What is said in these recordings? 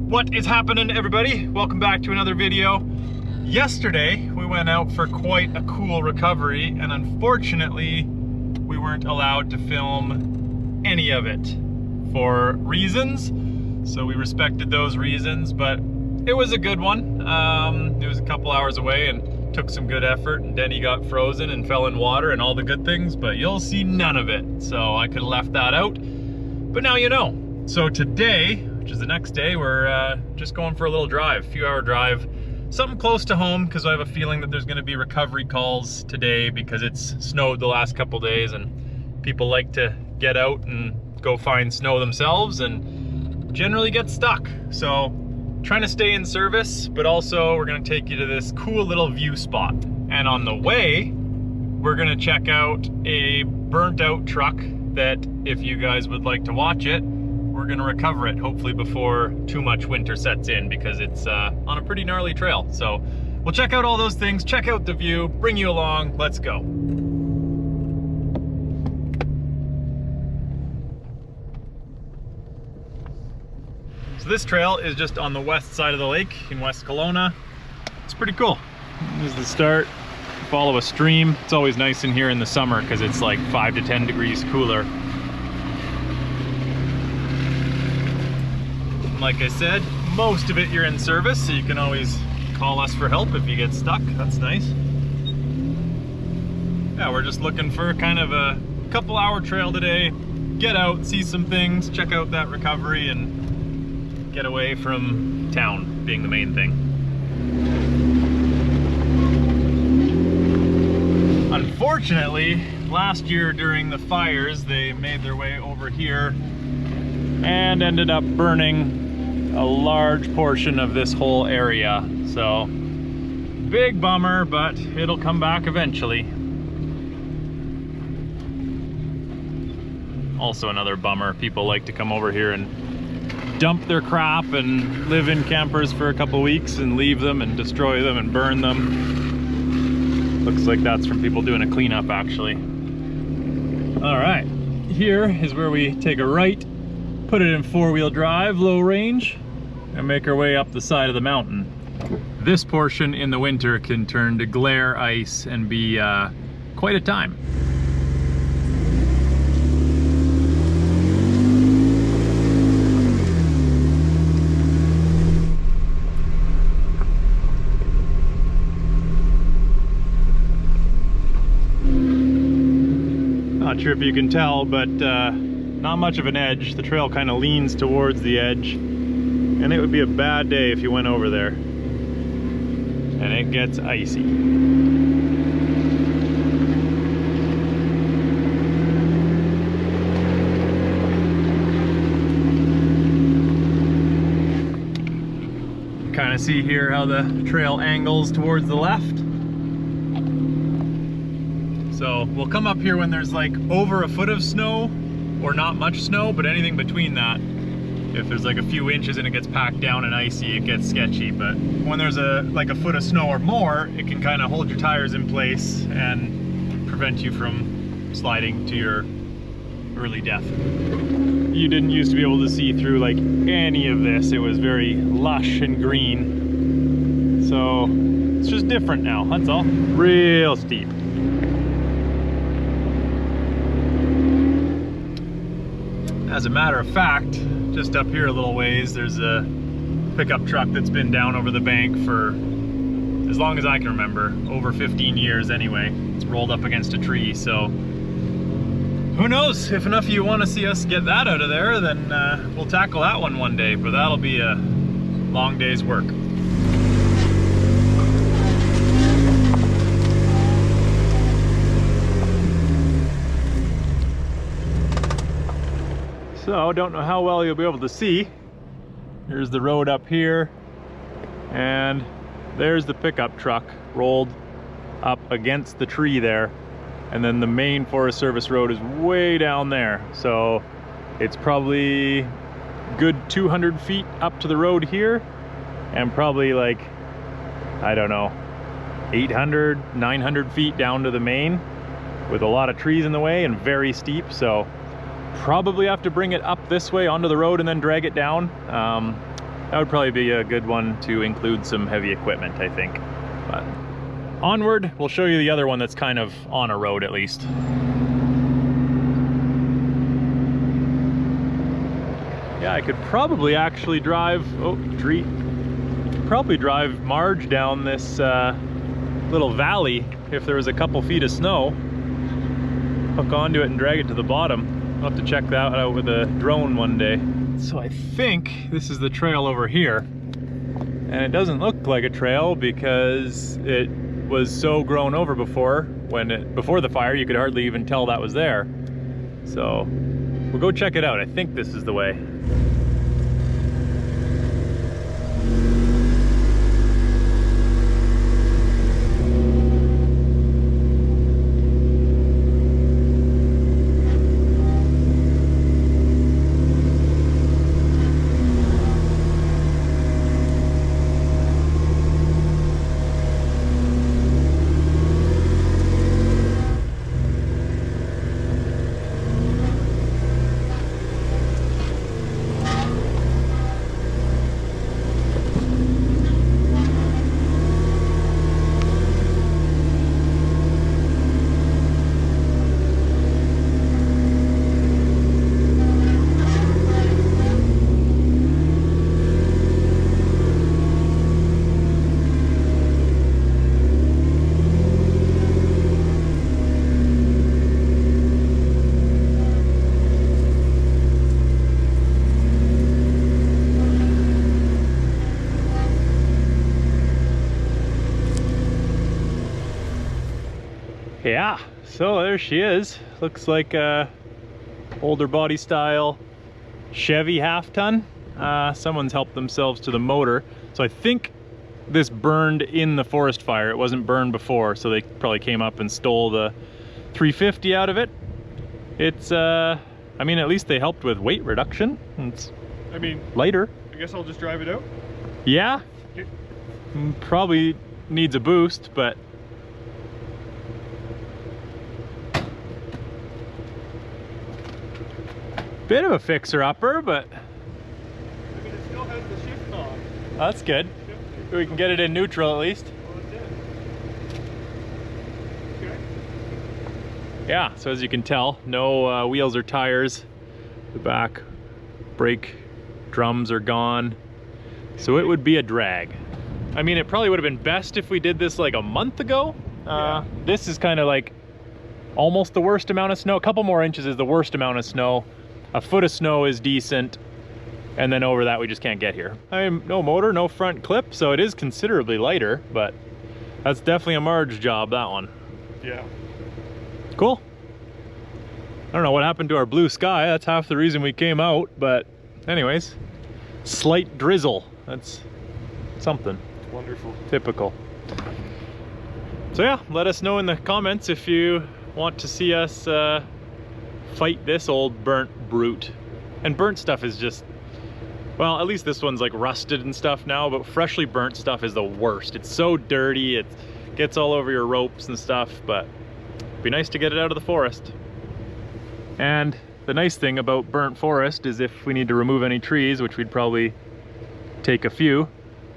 What is happening, everybody? Welcome back to another video. Yesterday we went out for quite a cool recovery, and unfortunately we weren't allowed to film any of it for reasons, so we respected those reasons, but it was a good one. It was a couple hours away and took some good effort, and Denny got frozen and fell in water and all the good things, but you'll see none of it, so I could have left that out, but now you know. So today, which is the next day, we're just going for a little drive, a few hour drive, something close to home, because I have a feeling that there's going to be recovery calls today because it's snowed the last couple days and people like to get out and go find snow themselves and generally get stuck. So trying to stay in service, but also we're going to take you to this cool little view spot, and on the way we're going to check out a burnt out truck that, if you guys would like to watch it, we're gonna recover it hopefully before too much winter sets in, because it's on a pretty gnarly trail. So we'll check out all those things, check out the view, bring you along. Let's go. So this trail is just on the west side of the lake in West Kelowna. It's pretty cool. This is the start. Follow a stream. It's always nice in here in the summer because it's like 5 to 10 degrees cooler. Like I said, most of it you're in service, so you can always call us for help if you get stuck. That's nice. Yeah, we're just looking for kind of a couple hour trail today. Get out, see some things, check out that recovery, and get away from town being the main thing. Unfortunately, last year during the fires, they made their way over here and ended up burning a large portion of this whole area. So big bummer, but it'll come back eventually. Also another bummer, people like to come over here and dump their crap and live in campers for a couple weeks and leave them and destroy them and burn them. Looks like that's from people doing a cleanup, actually. All right, here is where we take a right, put it in four-wheel drive, low range, and make our way up the side of the mountain. This portion in the winter can turn to glare ice and be quite a time. Not sure if you can tell, but not much of an edge. The trail kind of leans towards the edge, and it would be a bad day if you went over there. And it gets icy. Kind of see here how the trail angles towards the left. So we'll come up here when there's like over a foot of snow, or not much snow, but anything between that. If there's like a few inches and it gets packed down and icy, it gets sketchy. But when there's like a foot of snow or more, it can kind of hold your tires in place and prevent you from sliding to your early death. You didn't used to be able to see through like any of this. It was very lush and green. So it's just different now, that's all. Real steep. As a matter of fact, just up here a little ways, there's a pickup truck that's been down over the bank for as long as I can remember, over 15 years anyway. It's rolled up against a tree, so who knows, if enough of you want to see us get that out of there, then we'll tackle that one day, but that'll be a long day's work. So, don't know how well you'll be able to see. Here's the road up here, and there's the pickup truck rolled up against the tree there, and then the main Forest Service road is way down there. So it's probably good 200 feet up to the road here, and probably like, I don't know, 800, 900 feet down to the main, with a lot of trees in the way and very steep. So probably have to bring it up this way onto the road and then drag it down. That would probably be a good one to include some heavy equipment, I think. But onward, we'll show you the other one that's kind of on a road at least. Yeah, I could probably actually drive, oh, tree. Probably drive Marge down this little valley if there was a couple feet of snow. Hook onto it and drag it to the bottom. I'll have to check that out with a drone one day. So I think this is the trail over here. And it doesn't look like a trail because it was so grown over before. Before the fire, you could hardly even tell that was there. So we'll go check it out. I think this is the way. Yeah, so there she is. Looks like a older body style Chevy half-ton. Someone's helped themselves to the motor. So I think this burned in the forest fire. It wasn't burned before, so they probably came up and stole the 350 out of it. It's, I mean, at least they helped with weight reduction. It's lighter. I guess I'll just drive it out. Yeah, okay. Probably needs a boost, but bit of a fixer-upper, but I mean, it still has the shift knob. That's good. Yep. We can get it in neutral at least. Well, that's it. Okay. Yeah, so as you can tell, no wheels or tires. The back brake drums are gone. So it would be a drag. I mean, it probably would have been best if we did this like a month ago. Yeah. This is kind of like almost the worst amount of snow. A couple more inches is the worst amount of snow. A foot of snow is decent, and then over that we just can't get here. No motor, no front clip, so it is considerably lighter, but that's definitely a Marge job, that one. Yeah. Cool. I don't know what happened to our blue sky. That's half the reason we came out, but anyways, slight drizzle. That's something. Wonderful. Typical. So yeah, let us know in the comments if you want to see us fight this old burnt brute. And burnt stuff is just, well, at least this one's like rusted and stuff now, but freshly burnt stuff is the worst. It's so dirty, it gets all over your ropes and stuff, but it'd be nice to get it out of the forest. And the nice thing about burnt forest is if we need to remove any trees, which we'd probably take a few,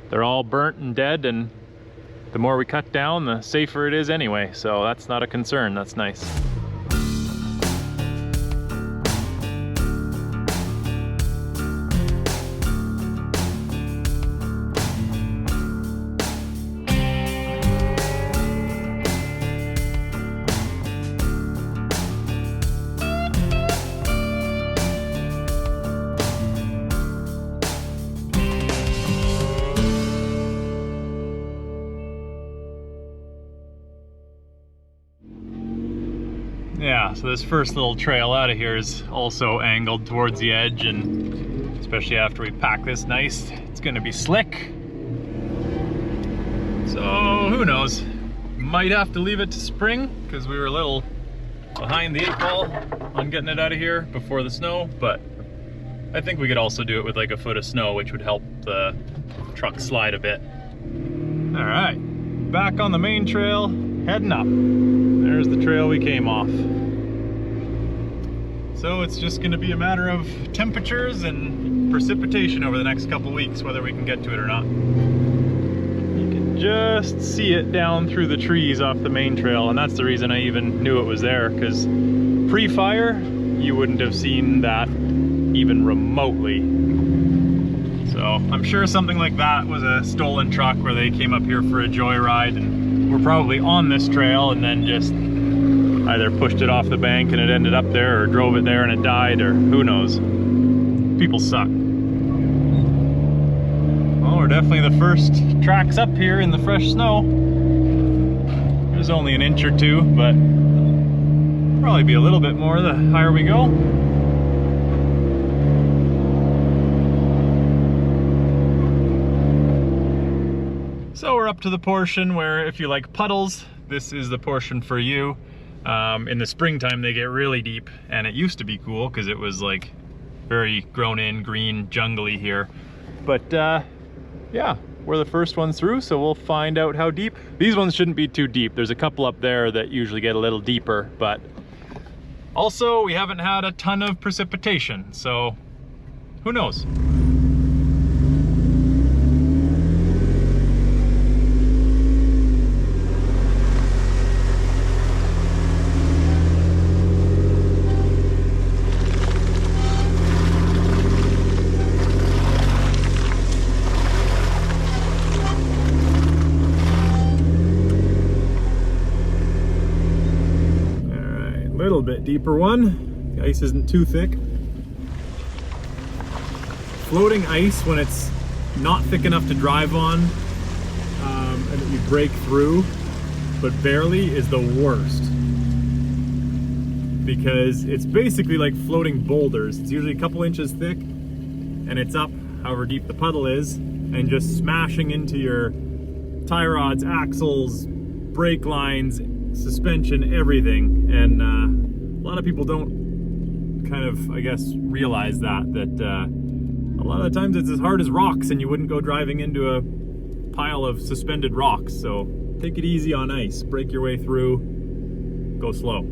they're all burnt and dead, and the more we cut down, the safer it is anyway. So that's not a concern, that's nice. Yeah, so this first little trail out of here is also angled towards the edge, and especially after we pack this nice, it's gonna be slick. So who knows? Might have to leave it to spring because we were a little behind the 8 ball on getting it out of here before the snow, but I think we could also do it with like a foot of snow, which would help the truck slide a bit. All right, back on the main trail, heading up. There's the trail we came off. So it's just gonna be a matter of temperatures and precipitation over the next couple weeks, whether we can get to it or not. You can just see it down through the trees off the main trail, and that's the reason I even knew it was there, because pre-fire, you wouldn't have seen that even remotely. So I'm sure something like that was a stolen truck where they came up here for a joyride and were probably on this trail and then just either pushed it off the bank and it ended up there, or drove it there and it died, or who knows. People suck. Well, we're definitely the first tracks up here in the fresh snow. There's only an inch or two, but probably be a little bit more the higher we go. So we're up to the portion where if you like puddles, this is the portion for you. In the springtime they get really deep, and it used to be cool because it was like very grown in, green, jungly here. But yeah, we're the first ones through, so we'll find out how deep. These ones shouldn't be too deep. There's a couple up there that usually get a little deeper, but also we haven't had a ton of precipitation, so who knows? Little bit deeper one. The ice isn't too thick. Floating ice when it's not thick enough to drive on and that you break through but barely is the worst, because it's basically like floating boulders. It's usually a couple inches thick and it's up however deep the puddle is and just smashing into your tie rods, axles, brake lines, suspension, everything. And a lot of people don't kind of, I guess, realize that a lot of the times it's as hard as rocks and you wouldn't go driving into a pile of suspended rocks. So take it easy on ice, break your way through, go slow.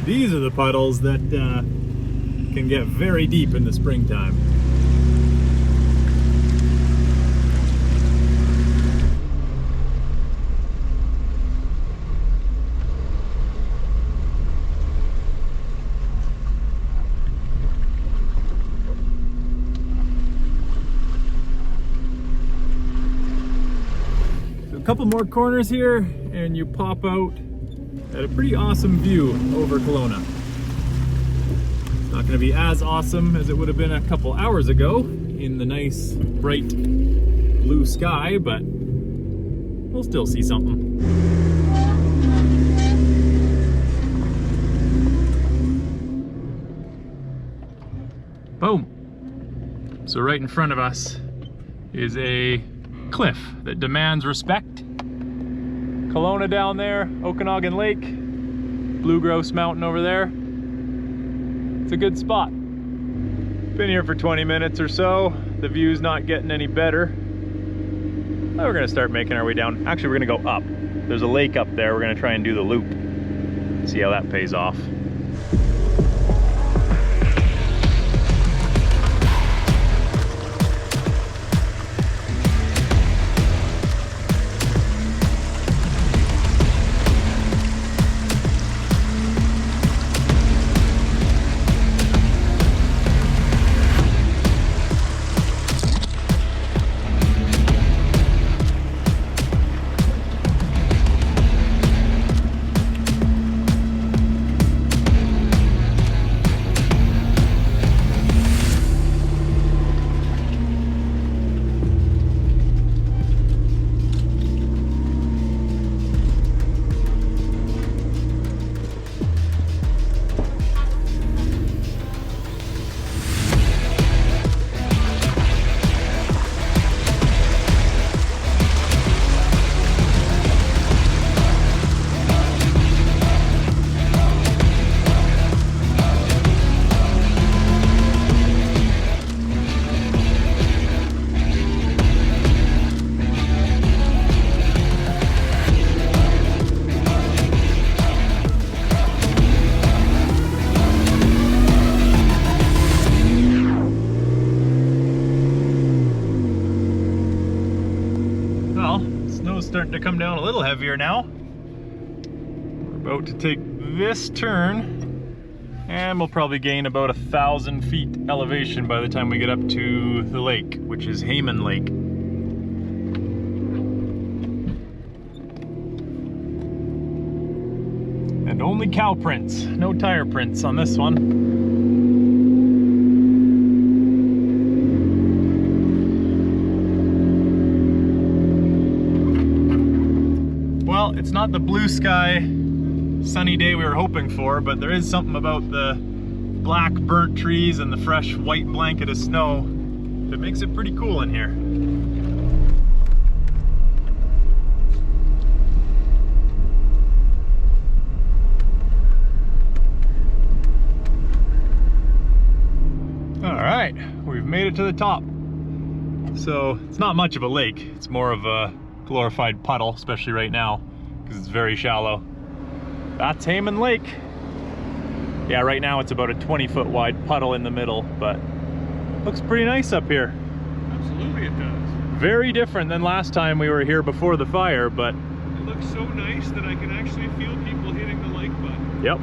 These are the puddles that can get very deep in the springtime. So a couple more corners here and you pop out at a pretty awesome view over Kelowna. It's not going to be as awesome as it would have been a couple hours ago in the nice bright blue sky, but we'll still see something. Boom! So right in front of us is a cliff that demands respect. Kelowna down there, Okanagan Lake, Blue Grouse Mountain over there. It's a good spot. Been here for 20 minutes or so. The view's not getting any better. Now we're gonna start making our way down. Actually, we're gonna go up. There's a lake up there. We're gonna try and do the loop. See how that pays off. starting to come down a little heavier now. We're about to take this turn, and we'll probably gain about 1,000 feet elevation by the time we get up to the lake, which is Hayman Lake. And only cow prints, no tire prints on this one. Well, it's not the blue sky, sunny day we were hoping for, but there is something about the black burnt trees and the fresh white blanket of snow that makes it pretty cool in here. All right, we've made it to the top. So it's not much of a lake, it's more of a glorified puddle, especially right now because it's very shallow. That's Hayman Lake. Yeah, right now it's about a 20-foot wide puddle in the middle, but looks pretty nice up here. Absolutely it does. Very different than last time we were here before the fire, but It looks so nice that I can actually feel people hitting the like button. yep,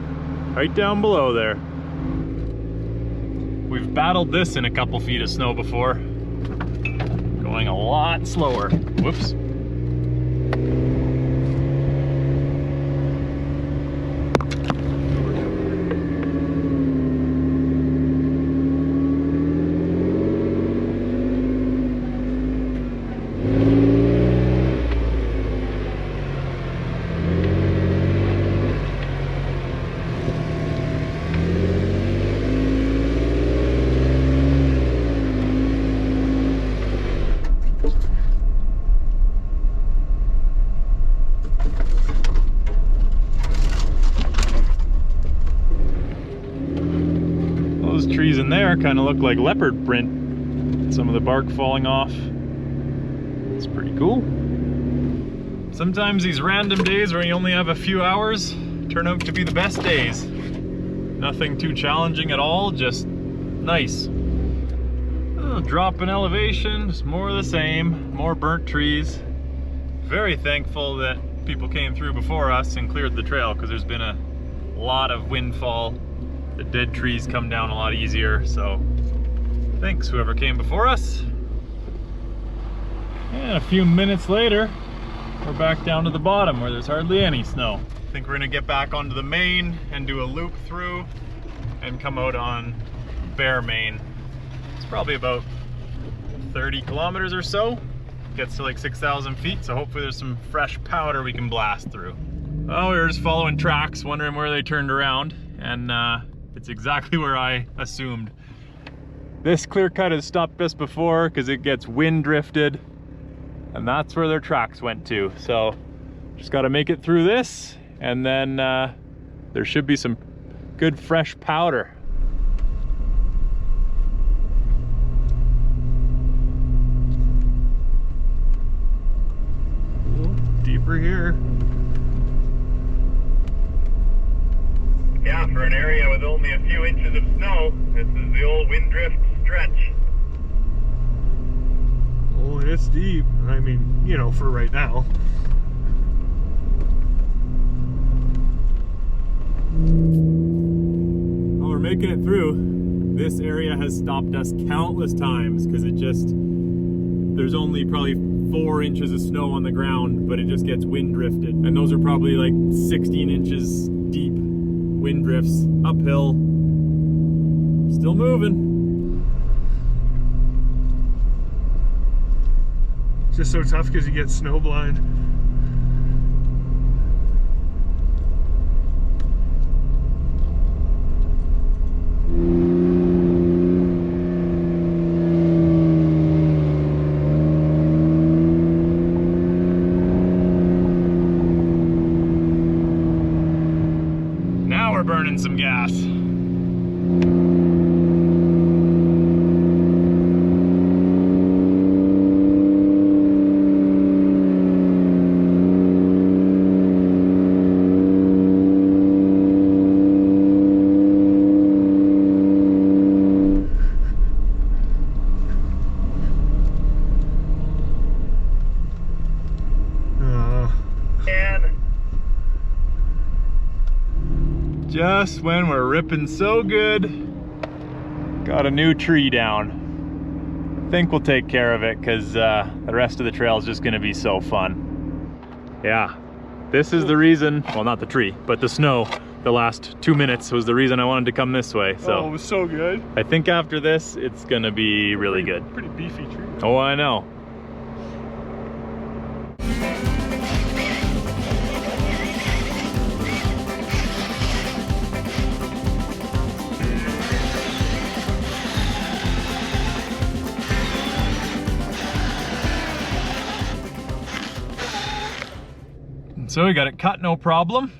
right down below there. We've battled this in a couple feet of snow before, going a lot slower. Whoops. Trees in there kind of look like leopard print. Some of the bark falling off. It's pretty cool. Sometimes these random days where you only have a few hours turn out to be the best days. Nothing too challenging at all, just nice. Drop in elevation, just more of the same, more burnt trees. Very thankful that people came through before us and cleared the trail because there's been a lot of windfall. The dead trees come down a lot easier, so thanks whoever came before us. And a few minutes later, we're back down to the bottom where there's hardly any snow. I think we're gonna get back onto the main and do a loop through and come out on Bear Main. It's probably about 30 kilometers or so. Gets to like 6,000 feet, so hopefully there's some fresh powder we can blast through. Oh, we were just following tracks, wondering where they turned around, and it's exactly where I assumed. This clear cut has stopped us before because it gets wind drifted, and that's where their tracks went to. So just got to make it through this, and then there should be some good fresh powder. Deeper here. Yeah, for an area with only a few inches of snow, this is the old wind drift stretch. Oh, it's deep. I mean, you know, for right now. Well, we're making it through. This area has stopped us countless times because there's only probably 4 inches of snow on the ground, but it just gets wind drifted. And those are probably like 16 inches deep wind drifts uphill. Still moving. It's just so tough because you get snow blind. Now we're burning some gas. Just when we're ripping so good, got a new tree down. I think we'll take care of it because the rest of the trail is just gonna be so fun. Yeah, this is the reason, well, not the tree, but the snow the last 2 minutes was the reason I wanted to come this way. So Oh, it was so good. I think after this, it's gonna be really good. Pretty beefy tree. Oh, I know. So we got it cut, no problem.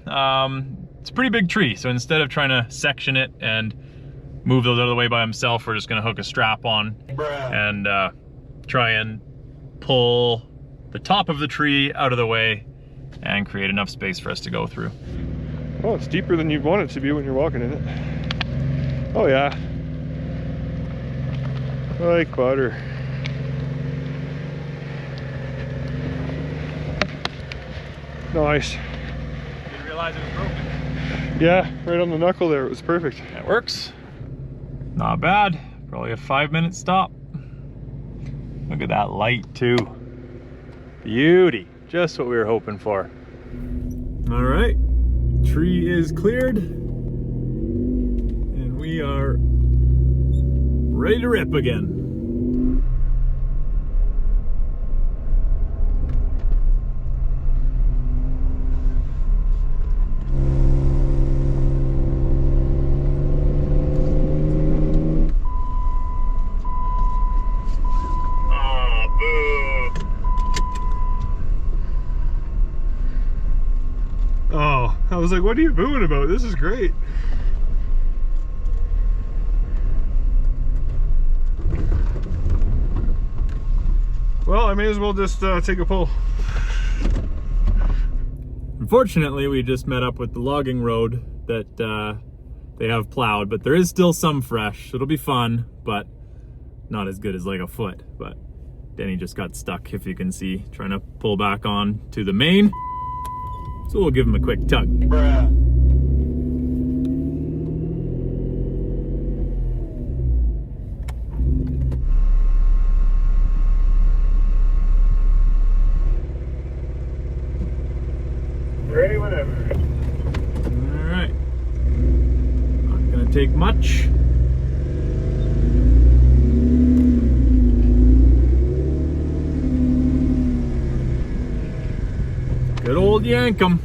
It's a pretty big tree, so instead of trying to section it and move those out of the way by himself, we're just gonna hook a strap on and try and pull the top of the tree out of the way and create enough space for us to go through. Oh, it's deeper than you'd want it to be when you're walking in it. Oh yeah. Like butter. Nice. Didn't realize it was broken. Yeah, right on the knuckle there. It was perfect. That works. Not bad. Probably a 5-minute stop. Look at that light too. Beauty. Just what we were hoping for. All right. Tree is cleared. And we are ready to rip again. Oh, I was like, what are you booing about? This is great. Well, I may as well just take a pull. Unfortunately, we just met up with the logging road that they have plowed, but there is still some fresh, so it'll be fun, but not as good as like a foot. But Denny just got stuck, if you can see, trying to pull back on to the main. So we'll give him a quick tug. Ready whenever. All right. Not gonna take much. Good old yank 'em.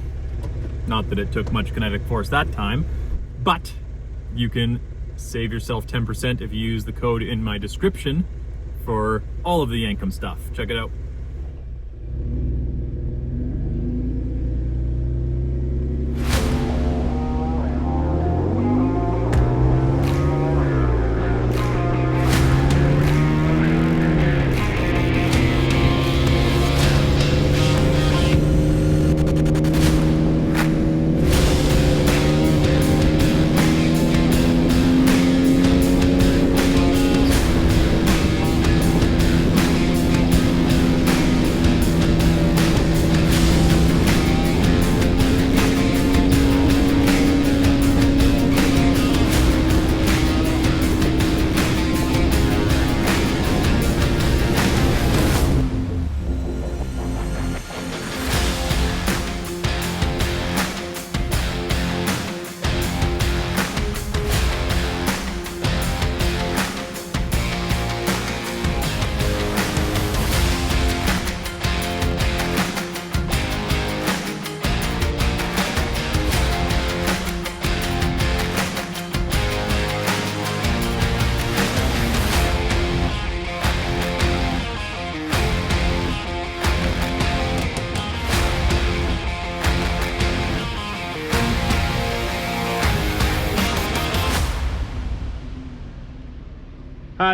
Not that it took much kinetic force that time, but you can save yourself 10% if you use the code in my description for all of the yank 'em stuff. Check it out.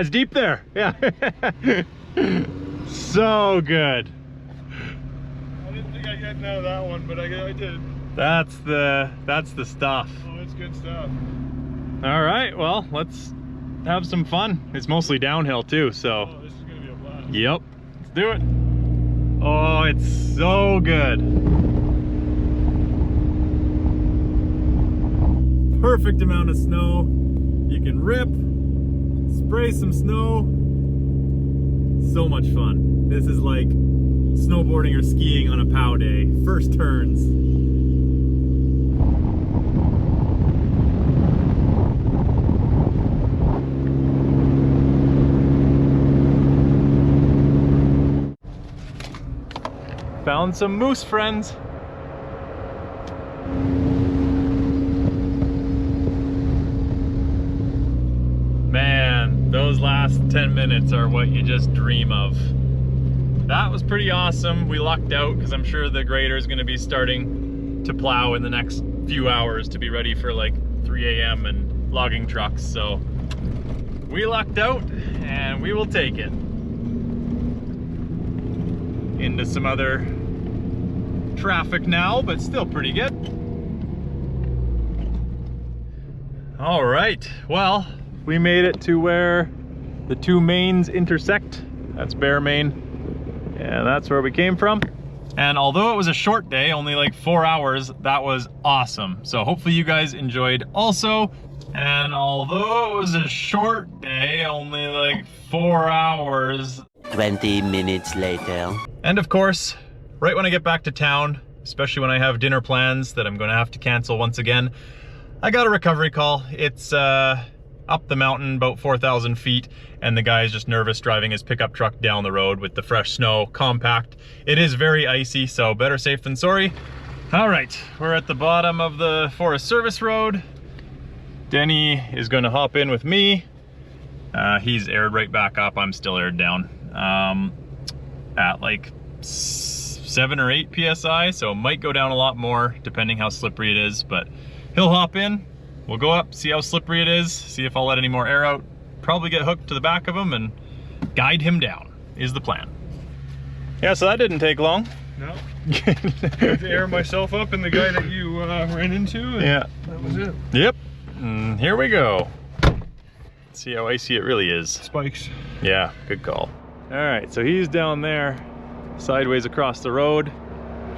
It's deep there. Yeah. So good. I didn't think I'd get out of that one, but I did. That's the stuff. Oh, it's good stuff. All right, well, let's have some fun. It's mostly downhill too, so. Oh, this is gonna be a blast. Yep, let's do it. Oh, it's so good. perfect amount of snow. You can rip, spray some snow. So much fun. This is like snowboarding or skiing on a POW day. First turns. Found some moose friends. Man, those last 10 minutes are what you just dream of. That was pretty awesome. We lucked out because I'm sure the grader is going to be starting to plow in the next few hours to be ready for like 3 a.m. and logging trucks. So we lucked out and we will take it. Into some other traffic now, but still pretty good. All right, well, we made it to where the two mains intersect. That's Bear Main, and that's where we came from. And although it was a short day, only like 4 hours, that was awesome. So hopefully you guys enjoyed also. And although it was a short day, only like 4 hours, 20 minutes later. and of course, right when I get back to town, especially when I have dinner plans that I'm gonna have to cancel once again, I got a recovery call. It's up the mountain about 4,000 feet, and the guy's just nervous driving his pickup truck down the road with the fresh snow, compact. It is very icy, so better safe than sorry. All right, we're at the bottom of the Forest Service Road. Denny is gonna hop in with me. He's aired right back up, I'm still aired down. At like 7 or 8 PSI, so it might go down a lot more depending how slippery it is, but he'll hop in, we'll go up, see how slippery it is, see if I'll let any more air out, probably get hooked to the back of him and guide him down, is the plan. Yeah, so that didn't take long. No. I had to air myself up and the guy that you ran into, and yeah, that was it. Yep, and here we go. Let's see how icy it really is. Spikes. Yeah, good call. All right, so he's down there, sideways across the road.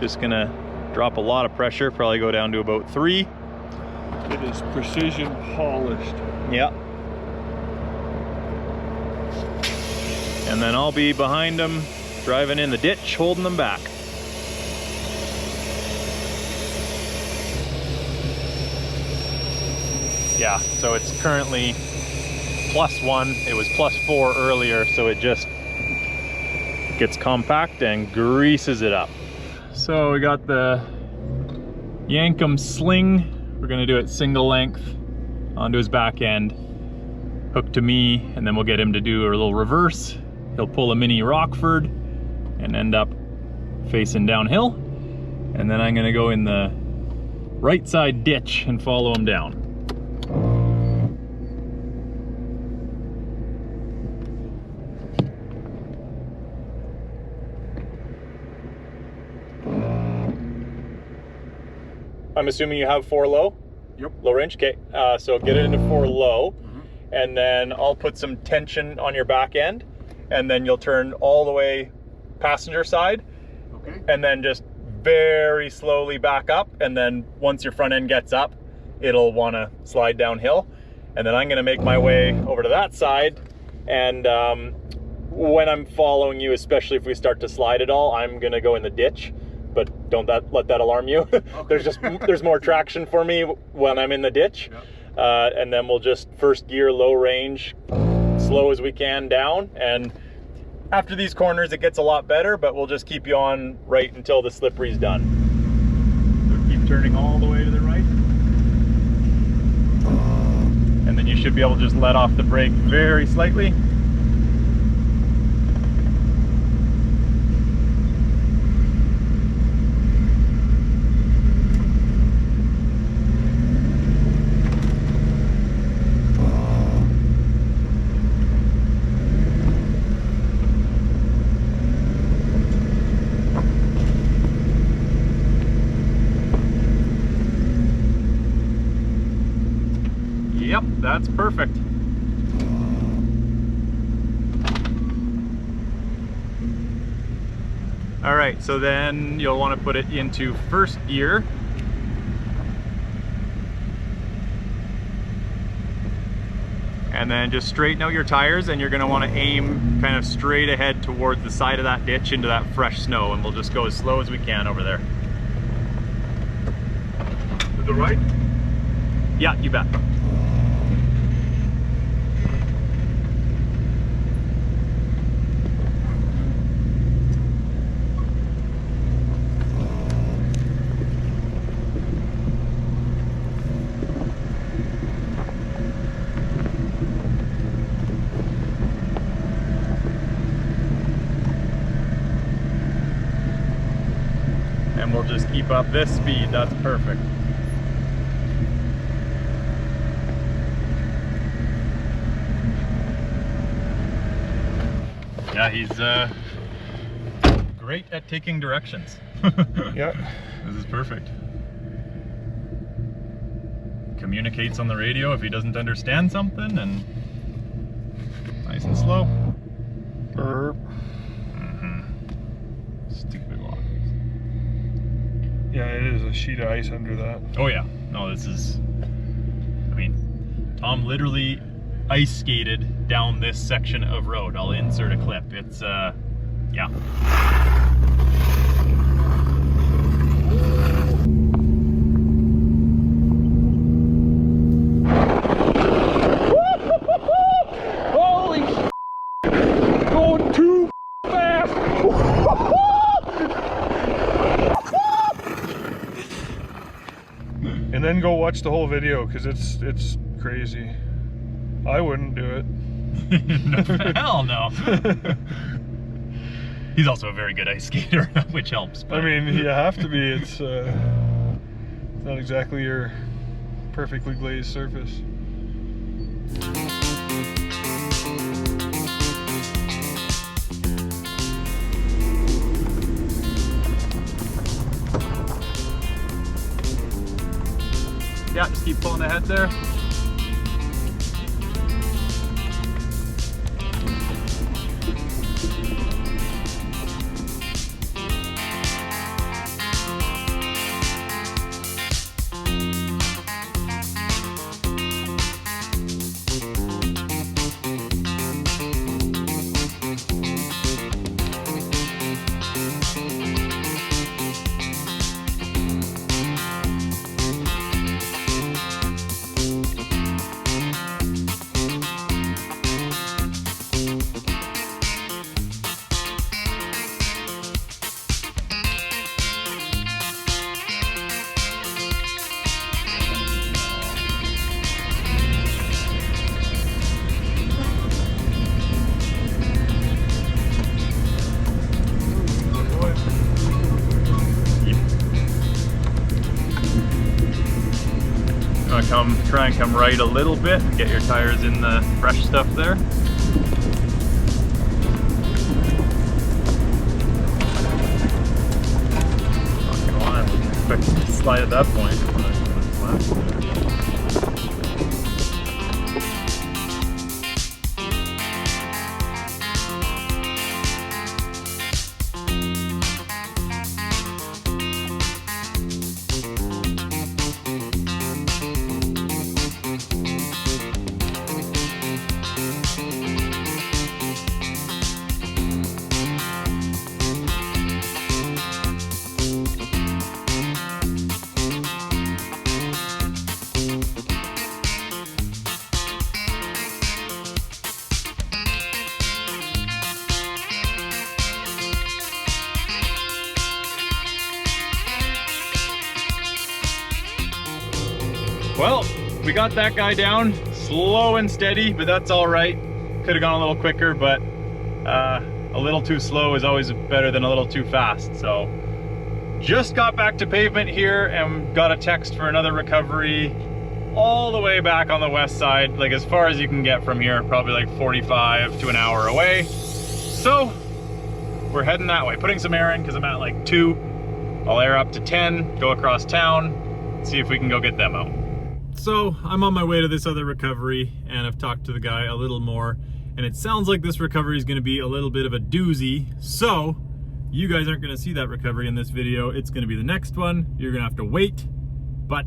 Just gonna drop a lot of pressure, probably go down to about 3. It is precision polished. Yeah. And then I'll be behind them, driving in the ditch, holding them back. Yeah, so it's currently +1. It was +4 earlier, so it just gets compact and greases it up. So we got the Yankum sling. We're gonna do it single length onto his back end, hook to me, and then we'll get him to do a little reverse. He'll pull a mini Rockford and end up facing downhill. And then I'm gonna go in the right side ditch and follow him down. I'm assuming you have 4 low? Yep. Low range, okay. So get it into 4 low, and then I'll put some tension on your back end, and then you'll turn all the way passenger side, Okay. and then just very slowly back up, and then once your front end gets up, it'll wanna slide downhill. And then I'm gonna make my way over to that side, and when I'm following you, especially if we start to slide at all, I'm gonna go in the ditch. But don't let that alarm you. Okay. there's more traction for me when I'm in the ditch. Yeah. And then we'll just first gear low range, slow as we can down. And after these corners, it gets a lot better, but we'll just keep you on right until the slippery's done. So keep turning all the way to the right. And then you should be able to just let off the brake very slightly. Yep, that's perfect. All right, so then you'll want to put it into first gear. and then just straighten out your tires, and you're going to want to aim kind of straight ahead towards the side of that ditch into that fresh snow, and we'll just go as slow as we can over there. To the right? Yeah, you bet. And we'll just keep up this speed. That's perfect. Yeah, he's great at taking directions. Yeah. This is perfect. Communicates on the radio if he doesn't understand something, and nice and slow. Burp. Stupid lock. Yeah, it is a sheet of ice under that. Oh yeah, no, this is, I mean, Tom literally ice skated down this section of road. I'll insert a clip. It's, yeah. Holy going too fast. And then go watch the whole video, because it's crazy. I wouldn't do it. No, hell no. He's also a very good ice skater, which helps. But. I mean, you have to be. It's not exactly your perfectly glazed surface. Yeah, just keep pulling ahead there. Try and come right a little bit, get your tires in the fresh stuff there. Not gonna lie, I wasn't expecting to slide at that point. Well, we got that guy down, slow and steady, but that's all right. Could have gone a little quicker, but a little too slow is always better than a little too fast. So just got back to pavement here and got a text for another recovery all the way back on the west side, like as far as you can get from here, probably like 45 to an hour away. So we're heading that way, putting some air in because I'm at like 2. I'll air up to 10, go across town, see if we can go get them out. So I'm on my way to this other recovery, and I've talked to the guy a little more, and it sounds like this recovery is going to be a little bit of a doozy. So you guys aren't going to see that recovery in this video. It's going to be the next one. You're going to have to wait, but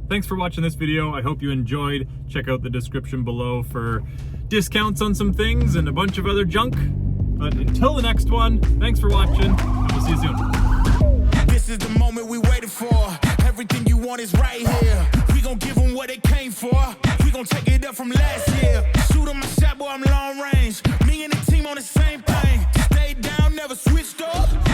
thanks for watching this video. I hope you enjoyed. Check out the description below for discounts on some things and a bunch of other junk. But until the next one, thanks for watching. We'll see you soon. This is the moment we waited for. Everything you want is right here. We gon' give them what they came for. We gon' take it up from last year. Shoot 'em a shot, boy, I'm long range. Me and the team on the same thing. Stayed down, never switched up.